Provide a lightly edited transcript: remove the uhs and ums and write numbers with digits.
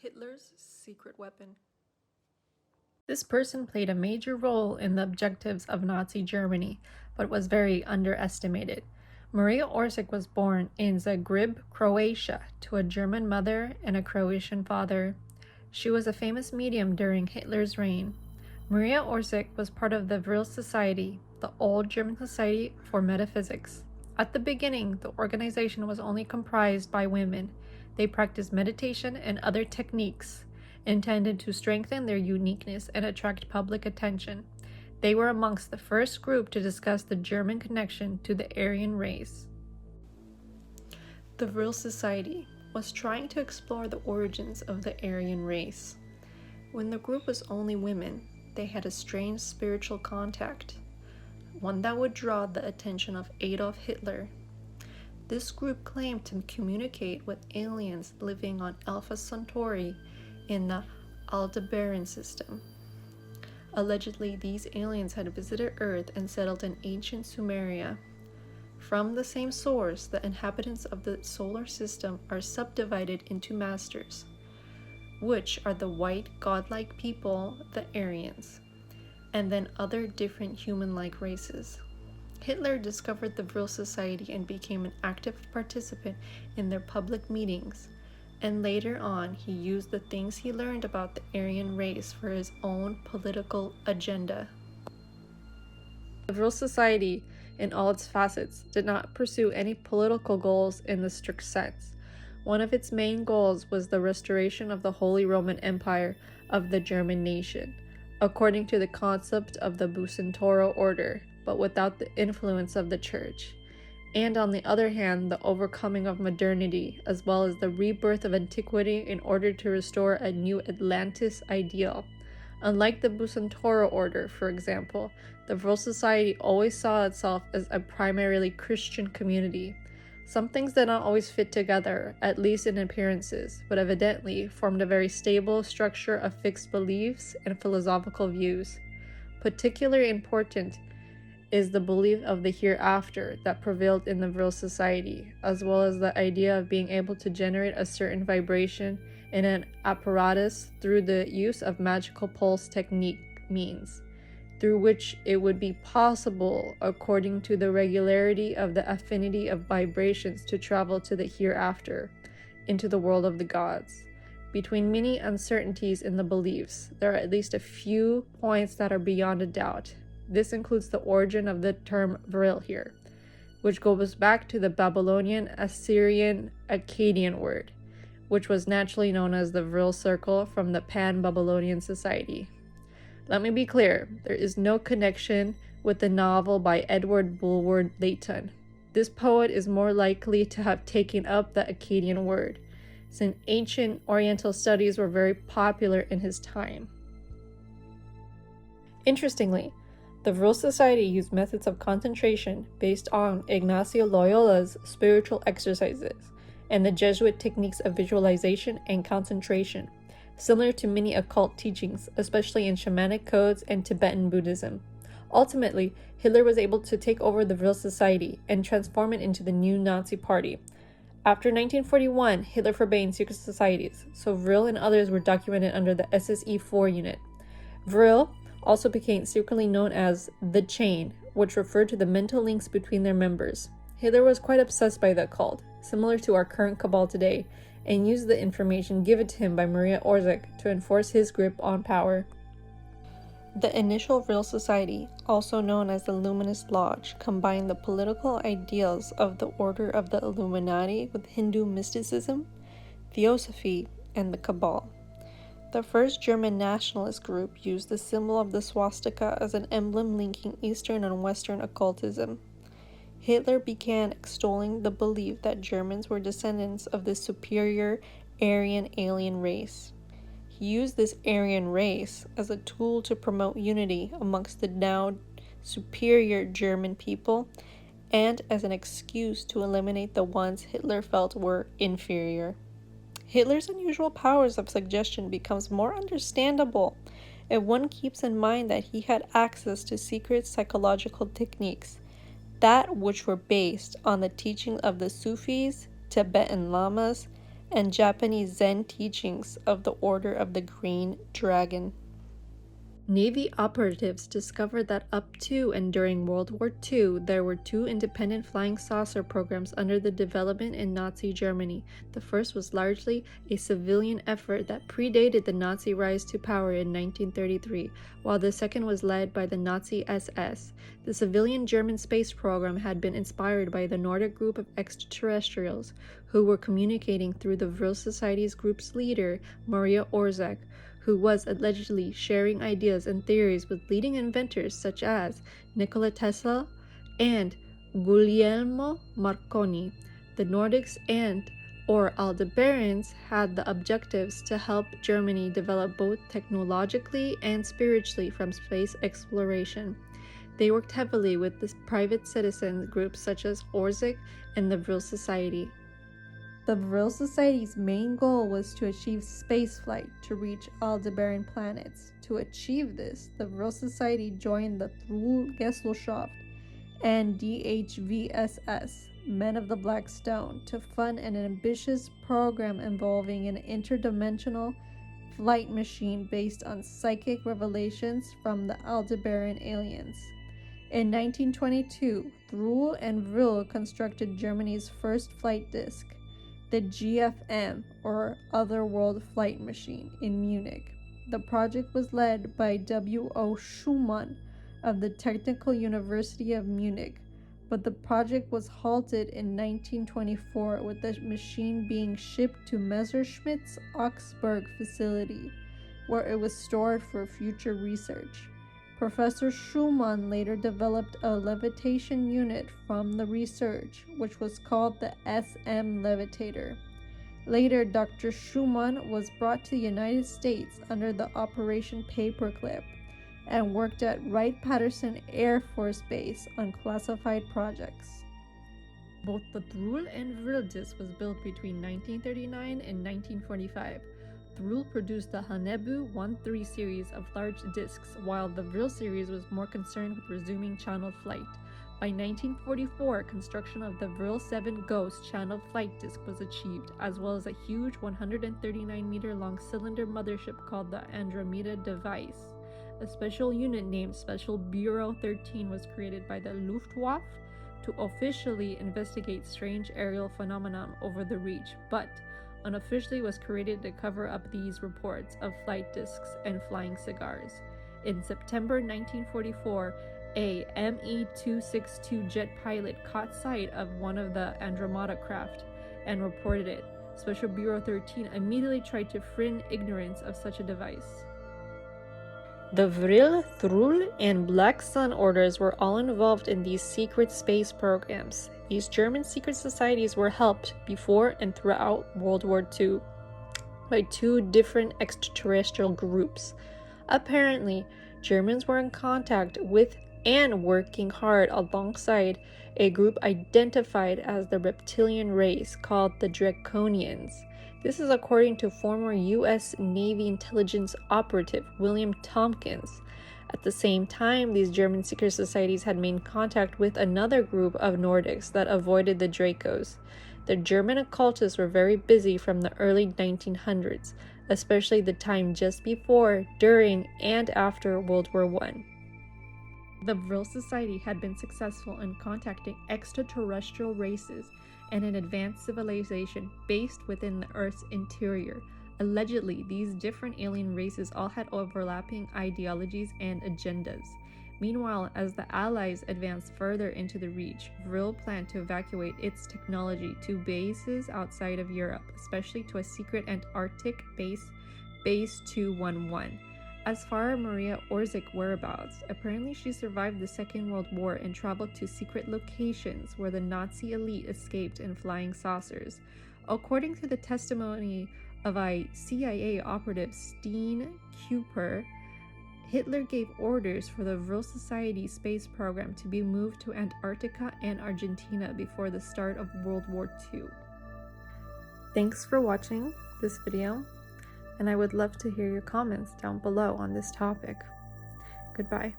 Hitler's secret weapon. This person played a major role in the objectives of Nazi Germany, but was very underestimated. Maria Orsic was born in Zagreb, Croatia, to a German mother and a Croatian father. She was a famous medium during Hitler's reign. Maria Orsic was part of the Vril Society, the old German society for metaphysics. At the beginning, the organization was only comprised by women. They practiced meditation and other techniques intended to strengthen their uniqueness and attract public attention. They were amongst the first group to discuss the German connection to the Aryan race. The Vril Society was trying to explore the origins of the Aryan race. When the group was only women, they had a strange spiritual contact, one that would draw the attention of Adolf Hitler. This group claimed to communicate with aliens living on Alpha Centauri in the Aldebaran system. Allegedly, these aliens had visited Earth and settled in ancient Sumeria. From the same source, the inhabitants of the solar system are subdivided into masters, which are the white godlike people, the Aryans, and then other different human-like races. Hitler discovered the Vril Society and became an active participant in their public meetings, and later on he used the things he learned about the Aryan race for his own political agenda. The Vril Society, in all its facets, did not pursue any political goals in the strict sense. One of its main goals was the restoration of the Holy Roman Empire of the German nation, according to the concept of the Bucentauro order, but without the influence of the Church. And on the other hand, the overcoming of modernity, as well as the rebirth of antiquity in order to restore a new Atlantis ideal. Unlike the Bucentauro order, for example, the Vril Society always saw itself as a primarily Christian community. Some things did not always fit together, at least in appearances, but evidently formed a very stable structure of fixed beliefs and philosophical views. Particularly important is the belief of the hereafter that prevailed in the Vril Society, as well as the idea of being able to generate a certain vibration in an apparatus through the use of magical pulse technique means, through which it would be possible, according to the regularity of the affinity of vibrations, to travel to the hereafter, into the world of the gods. Between many uncertainties in the beliefs, there are at least a few points that are beyond a doubt. This includes the origin of the term Vril here, which goes back to the Babylonian, Assyrian, Akkadian word, which was naturally known as the Vril Circle from the Pan-Babylonian Society. Let me be clear, there is no connection with the novel by Edward Bulwer Lytton. This poet is more likely to have taken up the Akkadian word, since ancient Oriental studies were very popular in his time. Interestingly, the Vril Society used methods of concentration based on Ignacio Loyola's spiritual exercises and the Jesuit techniques of visualization and concentration, similar to many occult teachings, especially in shamanic codes and Tibetan Buddhism. Ultimately, Hitler was able to take over the Vril Society and transform it into the new Nazi Party. After 1941, Hitler forbade secret societies, so Vril and others were documented under the SSE-4 unit. Vril also became secretly known as the Chain, which referred to the mental links between their members. Hitler was quite obsessed by the occult, similar to our current cabal today, and used the information given to him by Maria Orsic to enforce his grip on power. The initial Vril Society, also known as the Luminous Lodge, combined the political ideals of the Order of the Illuminati with Hindu mysticism, theosophy, and the Cabal. The first German nationalist group used the symbol of the swastika as an emblem linking Eastern and Western occultism. Hitler began extolling the belief that Germans were descendants of the superior Aryan alien race. He used this Aryan race as a tool to promote unity amongst the now superior German people and as an excuse to eliminate the ones Hitler felt were inferior. Hitler's unusual powers of suggestion becomes more understandable if one keeps in mind that he had access to secret psychological techniques, that which were based on the teaching of the Sufis, Tibetan Lamas, and Japanese Zen teachings of the Order of the Green Dragon. Navy operatives discovered that up to and during World War II, there were two independent flying saucer programs under the development in Nazi Germany. The first was largely a civilian effort that predated the Nazi rise to power in 1933, while the second was led by the Nazi SS. The civilian German space program had been inspired by the Nordic group of extraterrestrials, who were communicating through the Vril Society's group's leader, Maria Orzech, who was allegedly sharing ideas and theories with leading inventors such as Nikola Tesla and Guglielmo Marconi. The Nordics or Aldebarans had the objectives to help Germany develop both technologically and spiritually from space exploration. They worked heavily with the private citizen groups such as Orzech and the Vril Society. The Vril Society's main goal was to achieve spaceflight to reach Aldebaran planets. To achieve this, the Vril Society joined the Vril Gesellschaft and DHVSS, Men of the Black Stone, to fund an ambitious program involving an interdimensional flight machine based on psychic revelations from the Aldebaran aliens. In 1922, Thule and Vril constructed Germany's first flight disc, the GFM, or Otherworld Flight Machine, in Munich. The project was led by W.O. Schumann of the Technical University of Munich, but the project was halted in 1924 with the machine being shipped to Messerschmitt's Augsburg facility, where it was stored for future research. Professor Schumann later developed a levitation unit from the research, which was called the SM Levitator. Later, Dr. Schumann was brought to the United States under the Operation Paperclip and worked at Wright-Patterson Air Force Base on classified projects. Both the Thule and Vril disc was built between 1939 and 1945. Thule produced the Hanebu 1-3 series of large discs, while the Vril series was more concerned with resuming channeled flight. By 1944, construction of the Vril 7 Ghost channeled flight disc was achieved, as well as a huge 139-meter-long cylinder mothership called the Andromeda device. A special unit named Special Bureau 13 was created by the Luftwaffe to officially investigate strange aerial phenomenon over the reach, but unofficially was created to cover up these reports of flight discs and flying cigars. In September 1944, a ME-262 jet pilot caught sight of one of the Andromeda craft and reported it. Special Bureau 13 immediately tried to feign ignorance of such a device. The Vril, Thule, and Black Sun orders were all involved in these secret space programs. These German secret societies were helped before and throughout World War II by two different extraterrestrial groups. Apparently, Germans were in contact with and working hard alongside a group identified as the reptilian race called the Draconians. This is according to former U.S. Navy intelligence operative William Tompkins. At the same time, these German secret societies had made contact with another group of Nordics that avoided the Dracos. The German occultists were very busy from the early 1900s, especially the time just before, during, and after World War I. The Vril Society had been successful in contacting extraterrestrial races and an advanced civilization based within the Earth's interior. Allegedly, these different alien races all had overlapping ideologies and agendas. Meanwhile, as the Allies advanced further into the reach, Vril planned to evacuate its technology to bases outside of Europe, especially to a secret Antarctic base, Base 211. As far as Maria Orzech's whereabouts, apparently she survived the Second World War and traveled to secret locations where the Nazi elite escaped in flying saucers. According to the testimony of a CIA operative, Steen Kuper, Hitler gave orders for the Vril Society space program to be moved to Antarctica and Argentina before the start of World War II. Thanks for watching this video, and I would love to hear your comments down below on this topic. Goodbye.